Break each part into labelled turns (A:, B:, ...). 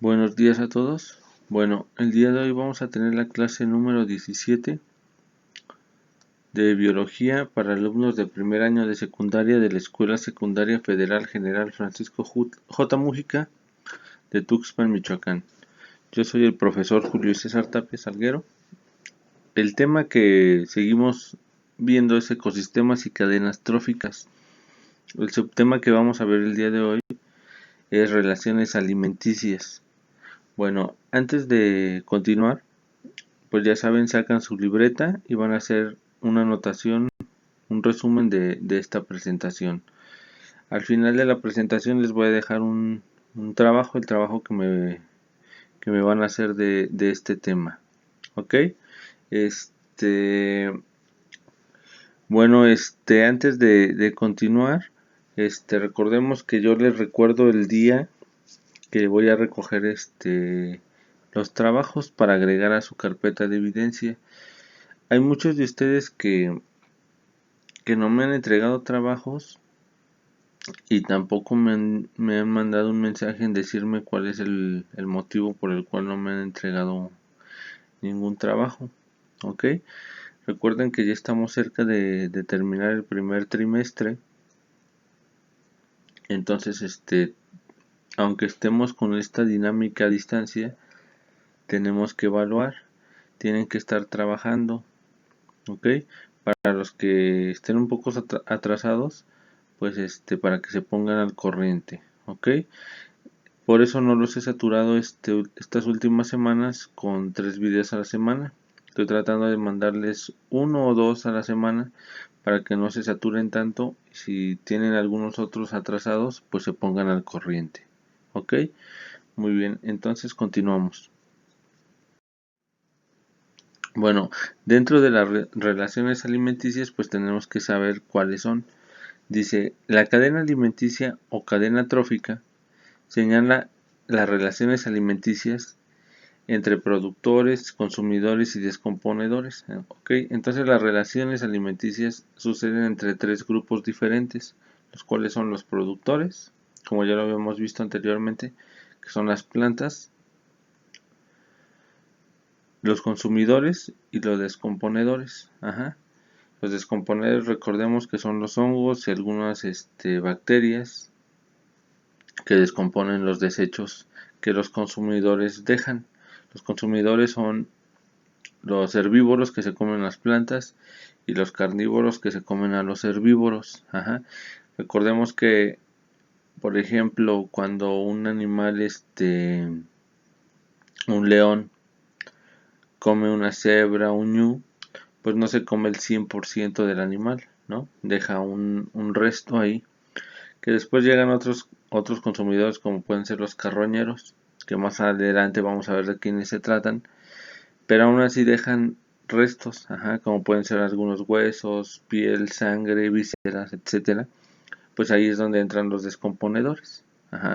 A: Buenos días a todos. Bueno, el día de hoy vamos a tener la clase número 17 de Biología para alumnos de primer año de secundaria de la Escuela Secundaria Federal General Francisco J. Mújica de Tuxpan, Michoacán. Yo soy el profesor Julio César Tapia Salguero. El tema que seguimos viendo es ecosistemas y cadenas tróficas. El subtema que vamos a ver el día de hoy es relaciones alimenticias. Bueno, antes de continuar, pues ya saben, sacan su libreta y van a hacer una anotación, un resumen de esta presentación. Al final de la presentación les voy a dejar un trabajo, el trabajo que me van a hacer de este tema. ¿Ok? Bueno, antes de continuar, recordemos que yo les recuerdo el día que voy a recoger los trabajos para agregar a su carpeta de evidencia. Hay muchos de ustedes que no me han entregado trabajos y tampoco me han mandado un mensaje en decirme cuál es el motivo por el cual no me han entregado ningún trabajo. ¿Ok? Recuerden que ya estamos cerca de terminar el primer trimestre. Entonces, aunque estemos con esta dinámica a distancia, tenemos que evaluar. Tienen que estar trabajando. ¿Ok? Para los que estén un poco atrasados, pues para que se pongan al corriente. ¿Ok? Por eso no los he saturado estas últimas semanas con 3 videos a la semana. Estoy tratando de mandarles 1 o 2 a la semana para que no se saturen tanto. Si tienen algunos otros atrasados, pues se pongan al corriente. ¿Ok? Muy bien, entonces continuamos. Bueno, dentro de las relaciones alimenticias, pues tenemos que saber cuáles son. Dice, la cadena alimenticia o cadena trófica señala las relaciones alimenticias entre productores, consumidores y descomponedores. ¿Okay? Entonces las relaciones alimenticias suceden entre 3 grupos diferentes, los cuales son los productores, como ya lo habíamos visto anteriormente, que son las plantas, los consumidores y los descomponedores. Los descomponedores, recordemos que son los hongos y algunas bacterias que descomponen los desechos que los consumidores dejan. Los consumidores son los herbívoros que se comen las plantas y los carnívoros que se comen a los herbívoros. Recordemos que, por ejemplo, cuando un animal, un león, come una cebra, un ñu, pues no se come el 100% del animal, ¿no? Deja un resto ahí, que después llegan otros consumidores como pueden ser los carroñeros, que más adelante vamos a ver de quiénes se tratan, pero aún así dejan restos, como pueden ser algunos huesos, piel, sangre, vísceras, etcétera. Pues ahí es donde entran los descomponedores,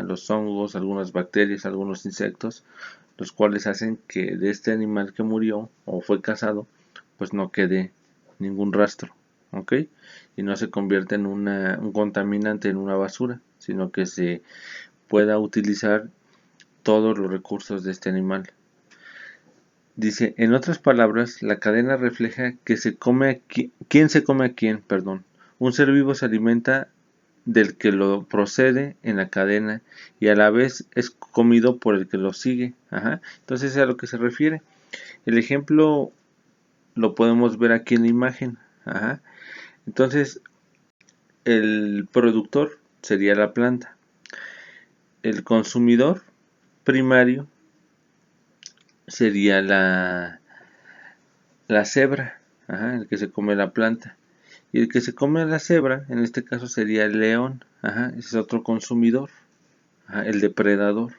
A: los hongos, algunas bacterias, algunos insectos, los cuales hacen que de este animal que murió o fue cazado, pues no quede ningún rastro, ¿ok? Y no se convierte en un contaminante, en una basura, sino que se pueda utilizar todos los recursos de este animal. Dice, en otras palabras, la cadena refleja que se come a quién se come a quién, perdón. Un ser vivo se alimenta del que lo procede en la cadena y a la vez es comido por el que lo sigue. Entonces es a lo que se refiere. El ejemplo lo podemos ver aquí en la imagen. Entonces el productor sería la planta. El consumidor primario sería la cebra, el que se come la planta. Y el que se come la cebra, en este caso sería el león, ese es otro consumidor, el depredador.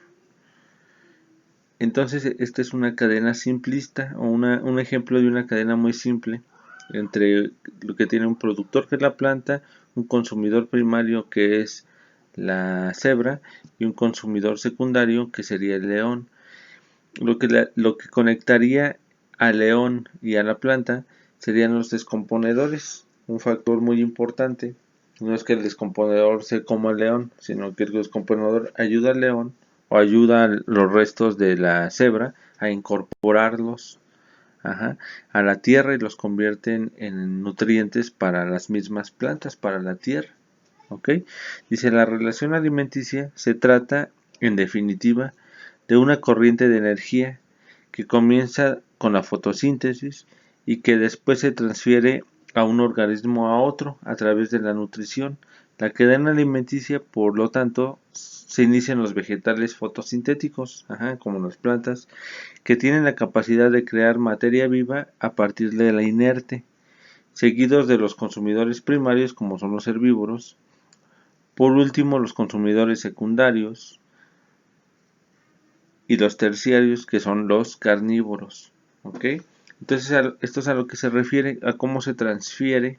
A: Entonces esta es una cadena simplista o un ejemplo de una cadena muy simple entre lo que tiene un productor que es la planta, un consumidor primario que es la cebra y un consumidor secundario que sería el león. Lo que conectaría al león y a la planta serían los descomponedores, un factor muy importante. No es que el descomponedor se coma al león, sino que el descomponedor ayuda al león o ayuda a los restos de la cebra a incorporarlos a la tierra y los convierten en nutrientes para las mismas plantas, para la tierra. ¿Ok? Dice, la relación alimenticia se trata, en definitiva, de una corriente de energía que comienza con la fotosíntesis y que después se transfiere a un organismo a otro a través de la nutrición. La cadena alimenticia, por lo tanto, se inicia en los vegetales fotosintéticos, como las plantas, que tienen la capacidad de crear materia viva a partir de la inerte, seguidos de los consumidores primarios, como son los herbívoros. Por último, los consumidores secundarios y los terciarios, que son los carnívoros. ¿Ok? Entonces, esto es a lo que se refiere, a cómo se transfiere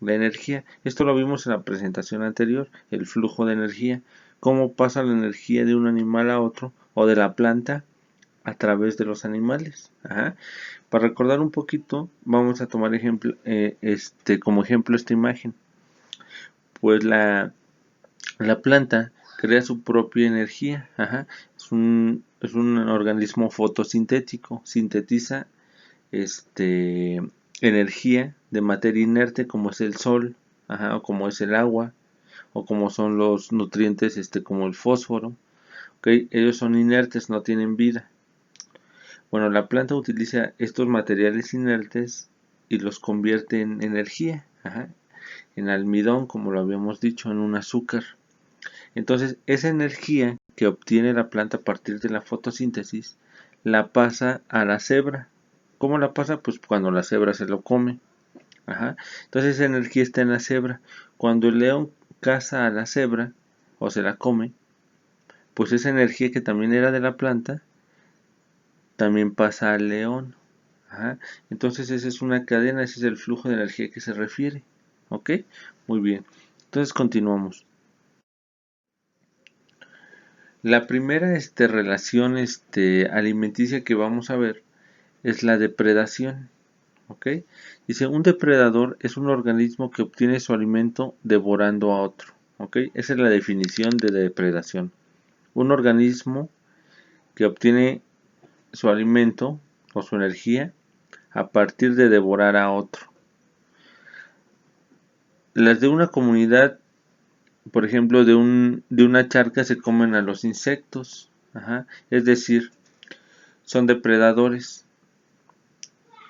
A: la energía. Esto lo vimos en la presentación anterior, el flujo de energía. Cómo pasa la energía de un animal a otro o de la planta a través de los animales. Para recordar un poquito, vamos a tomar como ejemplo esta imagen. Pues la planta crea su propia energía. Es un organismo fotosintético. Sintetiza energía de materia inerte como es el sol, o como es el agua, o como son los nutrientes como el fósforo. Ellos son inertes, no tienen vida. Bueno, la planta utiliza estos materiales inertes y los convierte en energía, en almidón, como lo habíamos dicho, en un azúcar. Entonces, esa energía que obtiene la planta a partir de la fotosíntesis, la pasa a la cebra. ¿Cómo la pasa? Pues cuando la cebra se lo come. Entonces, esa energía está en la cebra. Cuando el león caza a la cebra, o se la come, pues esa energía que también era de la planta, también pasa al león. Entonces esa es una cadena, ese es el flujo de energía que se refiere. ¿Ok? Muy bien. Entonces continuamos. La primera relación alimenticia que vamos a ver es la depredación. ¿Ok? Dice, un depredador es un organismo que obtiene su alimento devorando a otro. ¿Ok? Esa es la definición de depredación. Un organismo que obtiene su alimento o su energía a partir de devorar a otro. Las de una comunidad, por ejemplo, de una charca, se comen a los insectos. Es decir, son depredadores.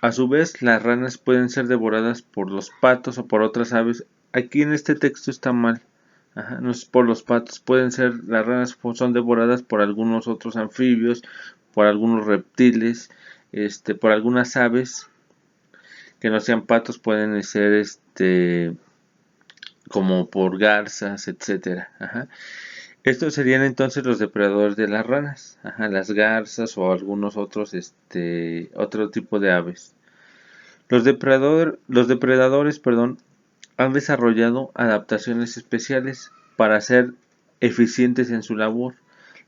A: A su vez, las ranas pueden ser devoradas por los patos o por otras aves. Aquí en este texto está mal. No es por los patos. Las ranas son devoradas por algunos otros anfibios, por algunos reptiles, por algunas aves que no sean patos, pueden ser como por garzas, etcétera. Estos serían entonces los depredadores de las ranas, las garzas o algunos otros, otro tipo de aves. Los depredadores, han desarrollado adaptaciones especiales para ser eficientes en su labor.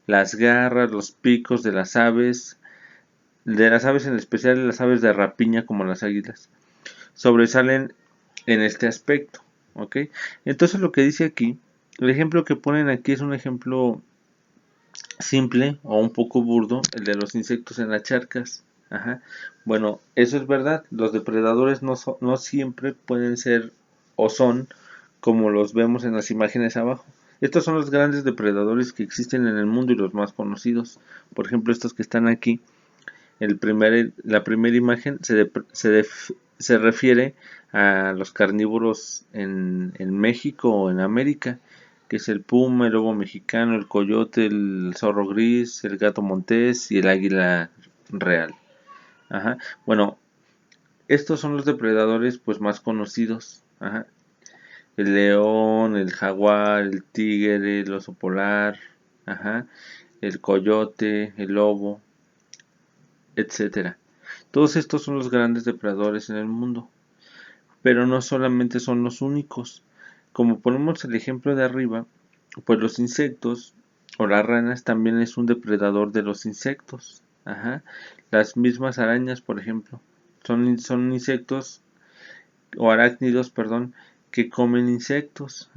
A: Las garras, los picos de las aves en especial las aves de rapiña como las águilas, sobresalen en este aspecto. ¿Ok? Entonces lo que dice aquí, el ejemplo que ponen aquí es un ejemplo simple o un poco burdo, el de los insectos en las charcas. Bueno, eso es verdad, los depredadores no siempre pueden ser o son como los vemos en las imágenes abajo. Estos son los grandes depredadores que existen en el mundo y los más conocidos. Por ejemplo, estos que están aquí, la primera imagen se refiere a los carnívoros en México o en América, que es el puma, el lobo mexicano, el coyote, el zorro gris, el gato montés y el águila real. Bueno, estos son los depredadores pues más conocidos. El león, el jaguar, el tigre, el oso polar, el coyote, el lobo, etcétera. Todos estos son los grandes depredadores en el mundo, pero no solamente son los únicos. Como ponemos el ejemplo de arriba, pues los insectos o las ranas también es un depredador de los insectos. Las mismas arañas, por ejemplo, son insectos o arácnidos, que comen insectos.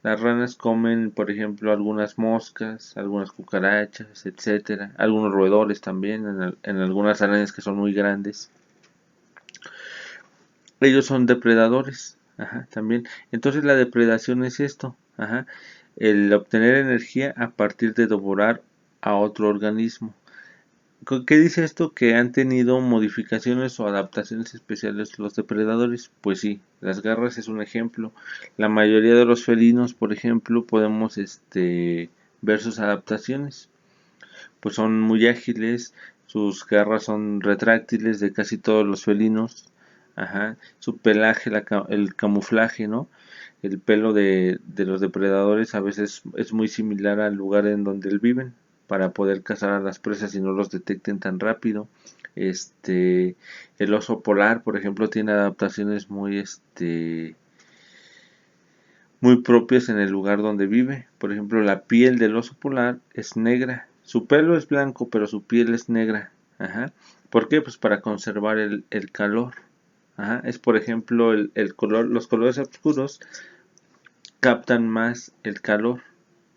A: Las ranas comen, por ejemplo, algunas moscas, algunas cucarachas, etcétera, algunos roedores también, en algunas arañas que son muy grandes. Ellos son depredadores, ajá, también. Entonces la depredación es esto, ajá, el obtener energía a partir de devorar a otro organismo. ¿Qué dice esto? Que han tenido modificaciones o adaptaciones especiales los depredadores. Pues sí, las garras es un ejemplo. La mayoría de los felinos, por ejemplo, podemos ver sus adaptaciones. Pues son muy ágiles, sus garras son retráctiles de casi todos los felinos. Ajá, su pelaje, el camuflaje, ¿no? El pelo de los depredadores a veces es muy similar al lugar en donde viven para poder cazar a las presas y no los detecten tan rápido. El oso polar, por ejemplo, tiene adaptaciones muy propias en el lugar donde vive. Por ejemplo, la piel del oso polar es negra. Su pelo es blanco, pero su piel es negra. Ajá. ¿Por qué? Pues para conservar el calor. Ajá. Es por ejemplo los colores oscuros captan más el calor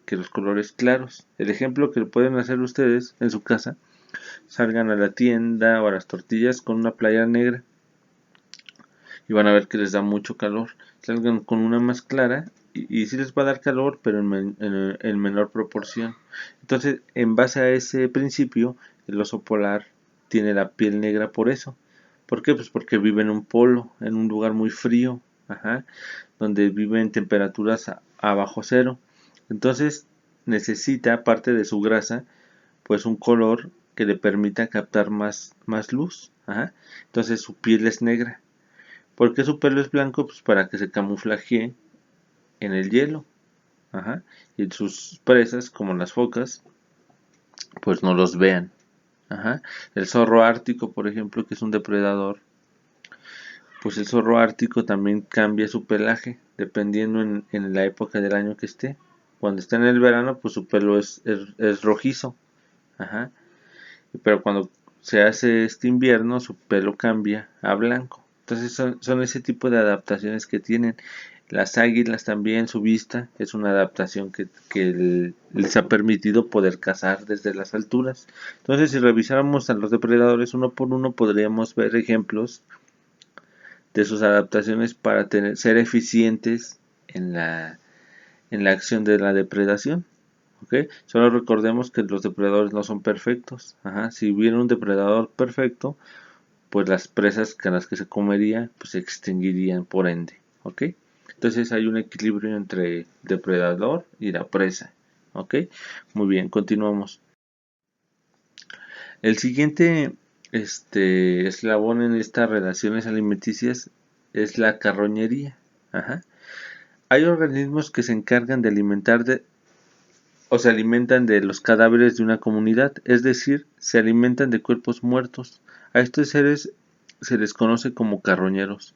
A: que los colores claros. El ejemplo que pueden hacer ustedes en su casa, salgan a la tienda o a las tortillas con una playera negra y van a ver que les da mucho calor. Salgan con una más clara y sí les va a dar calor, pero en menor proporción. Entonces, en base a ese principio, el oso polar tiene la piel negra por eso. ¿Por qué? Pues porque vive en un polo, en un lugar muy frío, ajá, donde vive en temperaturas a bajo cero. Entonces necesita, aparte de su grasa, pues un color que le permita captar más luz. Ajá. Entonces su piel es negra. ¿Por qué su pelo es blanco? Pues para que se camuflaje en el hielo. Ajá. Y sus presas, como las focas, pues no los vean. Ajá. El zorro ártico, por ejemplo, que es un depredador, pues el zorro ártico también cambia su pelaje dependiendo en la época del año que esté. Cuando está en el verano, pues su pelo es rojizo. Ajá. Pero cuando se hace este invierno, su pelo cambia a blanco. Entonces son ese tipo de adaptaciones que tienen. Las águilas también, su vista es una adaptación que les ha permitido poder cazar desde las alturas. Entonces, si revisáramos a los depredadores uno por uno, podríamos ver ejemplos de sus adaptaciones para ser eficientes en la acción de la depredación. ¿Okay? Solo recordemos que los depredadores no son perfectos. Ajá. Si hubiera un depredador perfecto, pues las presas que las que se comería pues se extinguirían por ende. ¿Ok? Entonces hay un equilibrio entre depredador y la presa. ¿Ok? Muy bien, continuamos. El siguiente eslabón en estas relaciones alimenticias es la carroñería. Ajá. Hay organismos que se encargan de alimentar o se alimentan de los cadáveres de una comunidad, es decir, se alimentan de cuerpos muertos. A estos seres se les conoce como carroñeros.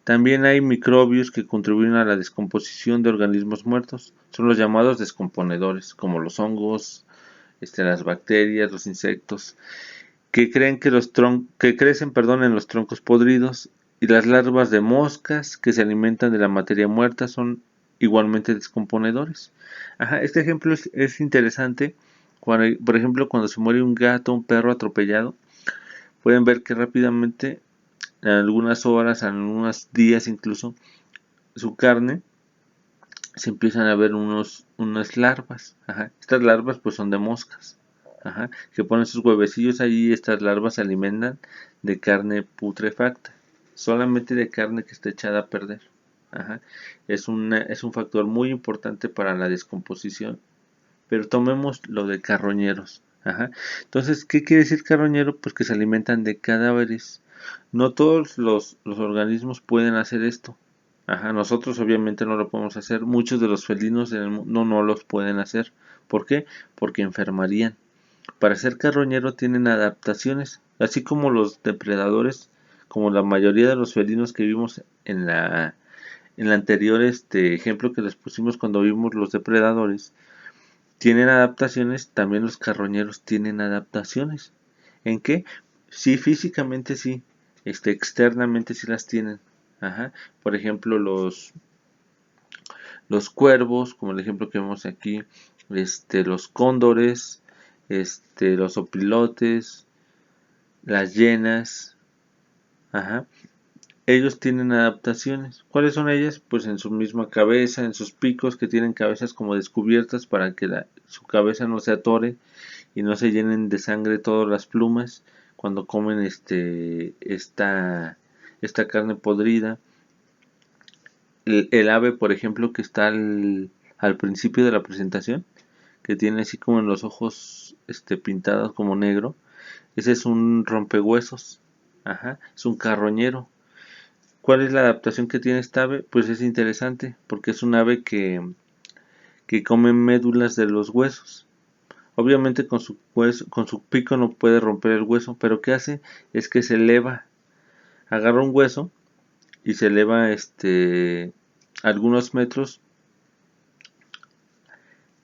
A: También hay microbios que contribuyen a la descomposición de organismos muertos. Son los llamados descomponedores, como los hongos, las bacterias, los insectos, que crecen, en los troncos podridos, y las larvas de moscas que se alimentan de la materia muerta son igualmente descomponedores. Ajá, este ejemplo es interesante. Por ejemplo, cuando se muere un gato, un perro atropellado, pueden ver que rápidamente, en algunas horas, en algunos días incluso, su carne se empiezan a ver unas larvas. Ajá. Estas larvas pues son de moscas. Ajá. Que ponen sus huevecillos allí y estas larvas se alimentan de carne putrefacta. Solamente de carne que está echada a perder. Ajá. Es un factor muy importante para la descomposición. Pero tomemos lo de carroñeros. Ajá. Entonces, ¿qué quiere decir carroñero? Pues que se alimentan de cadáveres. No todos los organismos pueden hacer esto. Ajá, nosotros obviamente no lo podemos hacer. Muchos de los felinos en el mundo no los pueden hacer. ¿Por qué? Porque enfermarían. Para ser carroñero tienen adaptaciones, así como los depredadores, como la mayoría de los felinos que vimos en la anterior ejemplo que les pusimos cuando vimos los depredadores, tienen adaptaciones, también los carroñeros tienen adaptaciones. ¿En qué? Sí, físicamente sí, externamente sí las tienen. Ajá. Por ejemplo, los cuervos, como el ejemplo que vemos aquí, los cóndores, los opilotes, las hienas, ajá. Ellos tienen adaptaciones. ¿Cuáles son ellas? Pues en su misma cabeza, en sus picos, que tienen cabezas como descubiertas para que su cabeza no se atore y no se llenen de sangre todas las plumas cuando comen esta carne podrida. El ave, por ejemplo, que está al principio de la presentación, que tiene así como en los ojos pintados como negro, ese es un rompehuesos, ajá, es un carroñero. ¿Cuál es la adaptación que tiene esta ave? Pues es interesante, porque es un ave que come médulas de los huesos. Obviamente con su pico no puede romper el hueso, pero ¿qué hace? Es que se eleva, agarra un hueso y se eleva algunos metros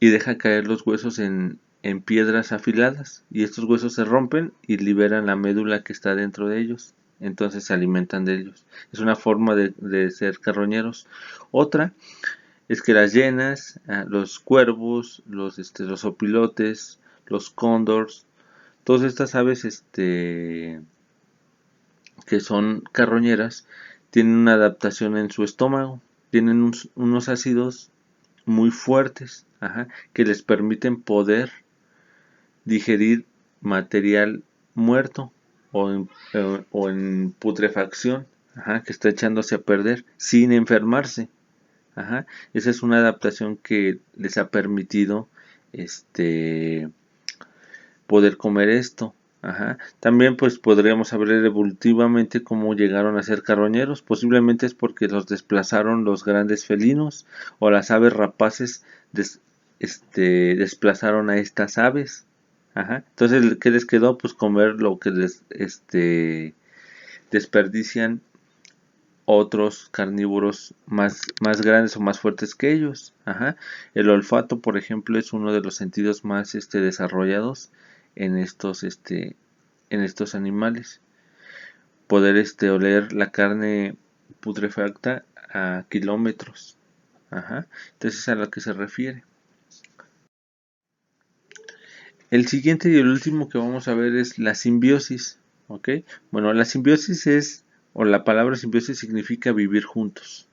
A: y deja caer los huesos en piedras afiladas, y estos huesos se rompen y liberan la médula que está dentro de ellos, entonces se alimentan de ellos. Es una forma de ser carroñeros. Otra es que las hienas, los cuervos, los opilotes, los cóndores, todas estas aves que son carroñeras, tienen una adaptación en su estómago, tienen unos ácidos muy fuertes, ajá, que les permiten poder digerir material muerto o en putrefacción, ajá, que está echándose a perder sin enfermarse. Ajá, esa es una adaptación que les ha permitido poder comer esto. Ajá. También pues podríamos saber evolutivamente cómo llegaron a ser carroñeros. Posiblemente es porque los desplazaron los grandes felinos o las aves rapaces desplazaron a estas aves. Ajá. Entonces, ¿qué les quedó? Pues comer lo que les desperdician otros carnívoros más grandes o más fuertes que ellos. Ajá. El olfato, por ejemplo, es uno de los sentidos más desarrollados en estos animales. Poder oler la carne putrefacta a kilómetros. Ajá. Entonces es a lo que se refiere. El siguiente y el último que vamos a ver es la simbiosis. ¿Ok? Bueno, la simbiosis o la palabra simbiosis significa vivir juntos,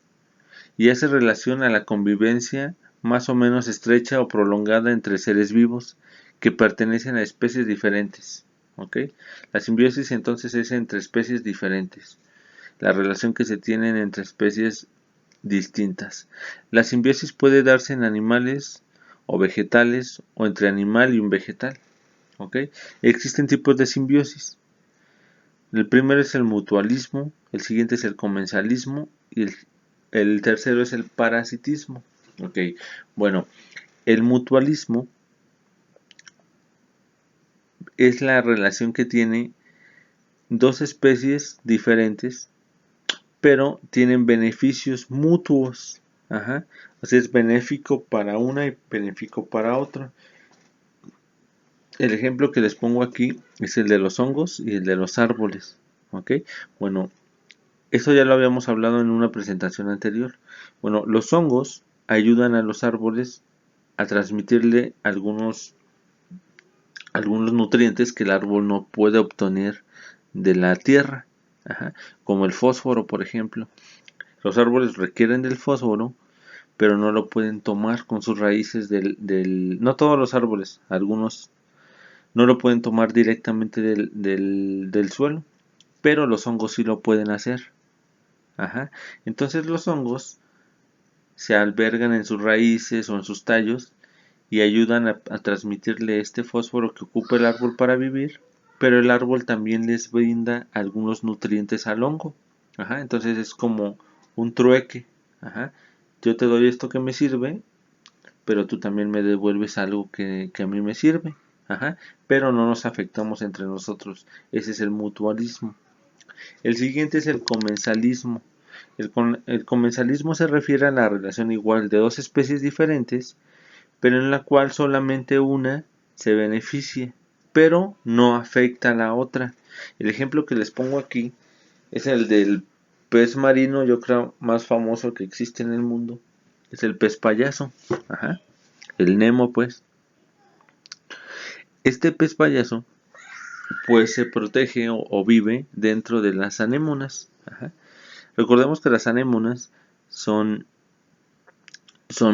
A: y hace relación a la convivencia más o menos estrecha o prolongada entre seres vivos que pertenecen a especies diferentes. ¿Ok? La simbiosis entonces es entre especies diferentes, la relación que se tienen entre especies distintas. La simbiosis puede darse en animales o vegetales o entre animal y un vegetal. ¿Ok? Existen tipos de simbiosis. El primero es el mutualismo, el siguiente es el comensalismo y el tercero es el parasitismo. Ok, bueno, el mutualismo es la relación que tiene dos especies diferentes, pero tienen beneficios mutuos. Ajá. O sea, es benéfico para una y benéfico para otra. El ejemplo que les pongo aquí es el de los hongos y el de los árboles. Ok, bueno, esto ya lo habíamos hablado en una presentación anterior. Bueno, los hongos ayudan a los árboles a transmitirle algunos nutrientes que el árbol no puede obtener de la tierra. Ajá, como el fósforo, por ejemplo. Los árboles requieren del fósforo, pero no lo pueden tomar con sus raíces no todos los árboles, algunos no lo pueden tomar directamente del suelo, pero los hongos sí lo pueden hacer. Ajá. Entonces los hongos se albergan en sus raíces o en sus tallos y ayudan a transmitirle este fósforo que ocupa el árbol para vivir, pero el árbol también les brinda algunos nutrientes al hongo. Ajá. Entonces es como un trueque. Ajá. Yo te doy esto que me sirve, pero tú también me devuelves algo que a mí me sirve. Ajá. Pero no nos afectamos entre nosotros. Ese es el mutualismo. El siguiente es el comensalismo. El comensalismo se refiere a la relación igual de dos especies diferentes, pero en la cual solamente una se beneficia, pero no afecta a la otra. El ejemplo que les pongo aquí es el del pez marino, yo creo más famoso que existe en el mundo, es el pez payaso. Ajá. El Nemo, pues. Este pez payaso, pues se protege o vive dentro de las anémonas. Ajá. Recordemos que las anémonas son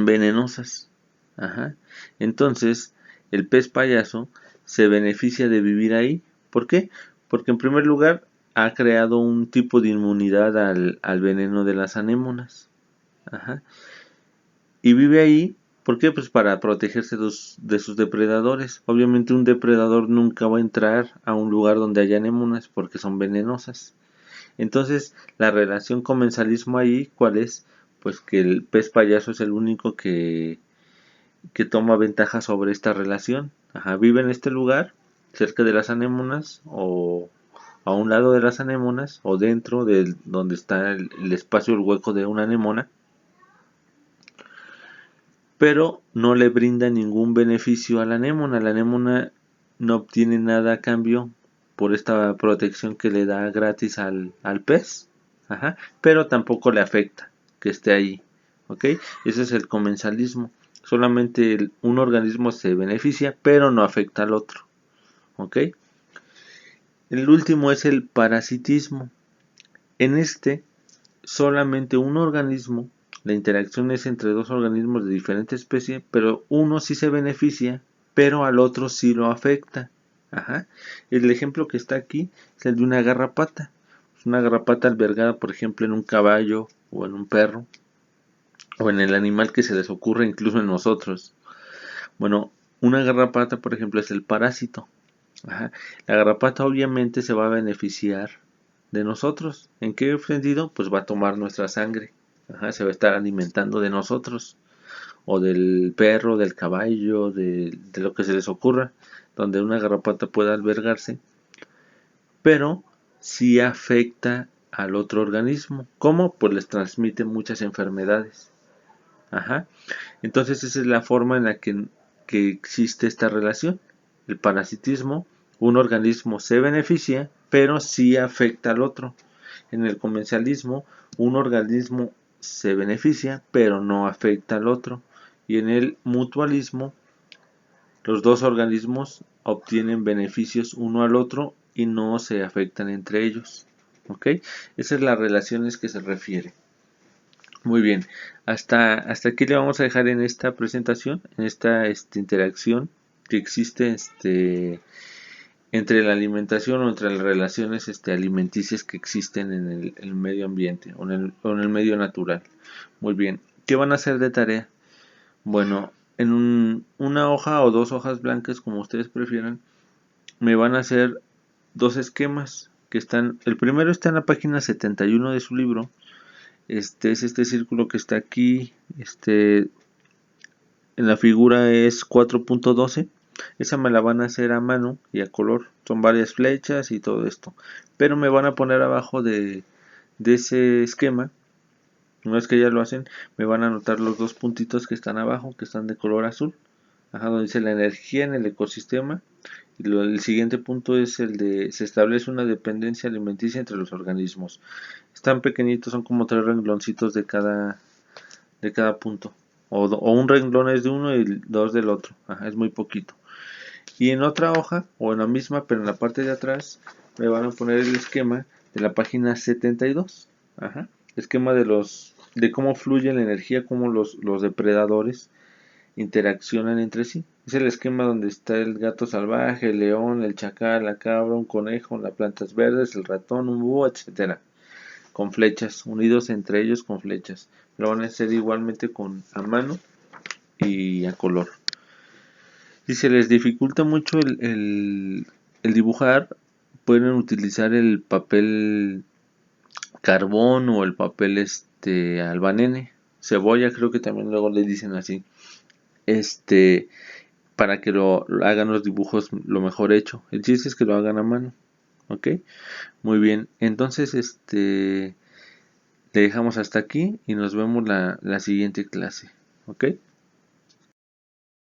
A: venenosas. Ajá. Entonces, el pez payaso se beneficia de vivir ahí. ¿Por qué? Porque en primer lugar ha creado un tipo de inmunidad al veneno de las anémonas. Ajá. Y vive ahí, ¿por qué? Pues para protegerse de sus depredadores. Obviamente un depredador nunca va a entrar a un lugar donde haya anémonas porque son venenosas. Entonces, la relación comensalismo ahí, ¿cuál es? Pues que el pez payaso es el único que toma ventaja sobre esta relación. Ajá, vive en este lugar, cerca de las anémonas, o a un lado de las anémonas, o dentro de donde está el espacio, el hueco de una anémona, pero no le brinda ningún beneficio a la anémona. La anémona no obtiene nada a cambio por esta protección que le da gratis al pez. Ajá, pero tampoco le afecta que esté ahí. ¿Ok? Ese es el comensalismo. Solamente un organismo se beneficia, pero no afecta al otro. ¿Ok? El último es el parasitismo. En este, solamente un organismo, la interacción es entre dos organismos de diferente especie, pero uno sí se beneficia, pero al otro sí lo afecta. Ajá. El ejemplo que está aquí es el de una garrapata. Una garrapata albergada, por ejemplo, en un caballo o en un perro, o en el animal que se les ocurre, incluso en nosotros. Bueno, una garrapata, por ejemplo, es el parásito. Ajá. La garrapata obviamente se va a beneficiar de nosotros. ¿En qué sentido? Pues va a tomar nuestra sangre. Ajá, se va a estar alimentando de nosotros. O del perro, del caballo, de lo que se les ocurra. Donde una garrapata pueda albergarse. Pero sí afecta al otro organismo. ¿Cómo? Pues les transmite muchas enfermedades. Ajá. Entonces esa es la forma en la que existe esta relación. El parasitismo, un organismo se beneficia, pero sí afecta al otro. En el comensalismo, un organismo se beneficia, pero no afecta al otro. Y en el mutualismo, los dos organismos obtienen beneficios uno al otro y no se afectan entre ellos. ¿Ok? Esa es las relaciones que se refiere. Muy bien, hasta aquí le vamos a dejar en esta presentación, en esta interacción que existe entre la alimentación o entre las relaciones alimenticias que existen en el medio ambiente o en el medio natural. Muy bien, ¿qué van a hacer de tarea? Bueno, en una hoja o dos hojas blancas, como ustedes prefieran, me van a hacer dos esquemas que están, el primero está en la página 71 de su libro. Es este círculo que está aquí, en la figura es 4.12. Esa me la van a hacer a mano y a color. Son varias flechas y todo esto. Pero me van a poner abajo de ese esquema. Una vez que ya lo hacen, me van a anotar los dos puntitos que están abajo, que están de color azul. Ajá, donde dice la energía en el ecosistema. Y el siguiente punto es el de se establece una dependencia alimenticia entre los organismos. Están pequeñitos, son como tres rengloncitos de cada punto. O un renglón es de uno y dos del otro. Ajá, es muy poquito. Y en otra hoja, o en la misma, pero en la parte de atrás, me van a poner el esquema de la página 72. Ajá. Esquema de cómo fluye la energía, cómo los depredadores interaccionan entre sí. Es el esquema donde está el gato salvaje, el león, el chacal, la cabra, un conejo, las plantas verdes, el ratón, un búho, etcétera, con flechas, unidos entre ellos con flechas. Lo van a hacer igualmente a mano y a color. Si se les dificulta mucho el dibujar, pueden utilizar el papel carbón o el papel albanene. Cebolla, creo que también luego le dicen así. Para que lo hagan los dibujos lo mejor hecho. El chiste es que lo hagan a mano. ¿Ok? Muy bien. Entonces, le dejamos hasta aquí y nos vemos la siguiente clase. ¿Ok?